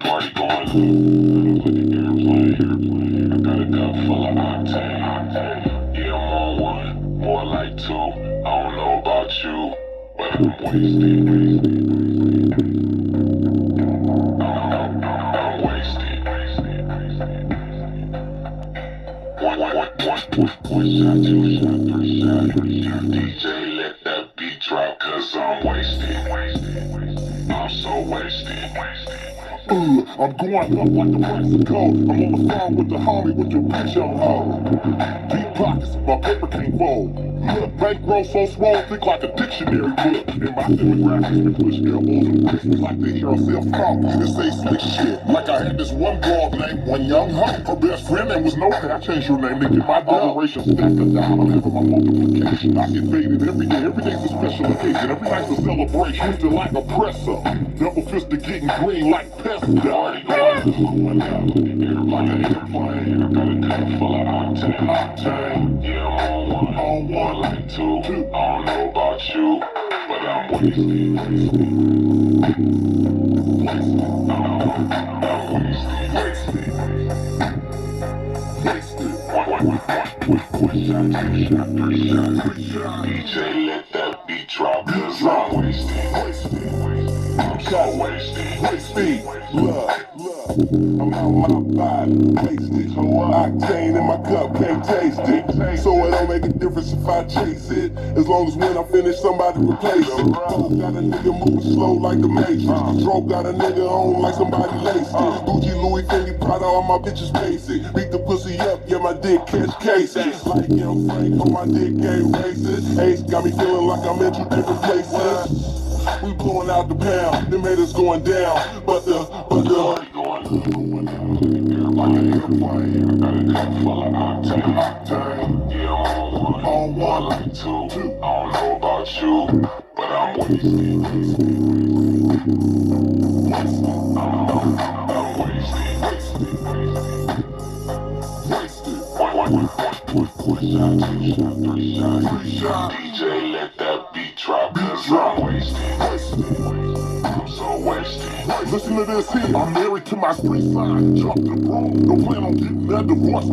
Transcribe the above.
Party going on with the airplane. I got a cup full of octane. Yeah, I'm on one, more like two. I don't know about you, but I'm wasted. I'm wasted. One shot, two shot, three shot. DJ, let that beat drop, cause I'm wasted. I'm so wasted. I'm going up like the Mexico. I'm on the phone with the homie with your bitch on. Deep pockets, my paper can't fold. Look, bankroll so swole, think like a dictionary book. And my demographics been push elbows and wrists like they hear herself talk and say slick shit. Like I had this one broad named One Young Hoe. Her best friend name was No Pay. I changed her name to get my operation stacked or down. I'm having my multiplication. I get faded every day. Every day's a special occasion. Every night's a celebration. Still like a presser. Double fisted getting green like pesto. Party going out like an airplane. I got a cup full of octane. Yeah, I'm on one like two. I don't know about you, but I'm wasted. I'm wasted. One shot, two shot, three shot. DJ, let that beat drop, cause I'm wasted. I'm so wasted. Look, I'm out my body, wasted. Octane in my cup, can't taste it. So it don't make a difference if I chase it. As long as when I finish, somebody replace it. Dope got a nigga moving slow like the Matrix. Stroke got a nigga on like somebody laced it. Gucci, Louis, Fendi, Prada, all my bitches basic. Beat the pussy up, yeah, my dick catch cases. Like young Frank, on my dick ain't racist. Ace got me feeling like I'm in two different places. We blowing out the pound, them haters going down, but the Party going out like an airplane. I got a cup full of octane. Yeah, I'm on one like two. I don't know about you, but I'm wasted. I'm wasted. One shot, two shot, 3 shots. DJ, let that beat drop, cause I'm wasted. I'm so wasted. Listen to this here. I'm married to my street sign. Jump the broom. Don't plan on getting that divorce.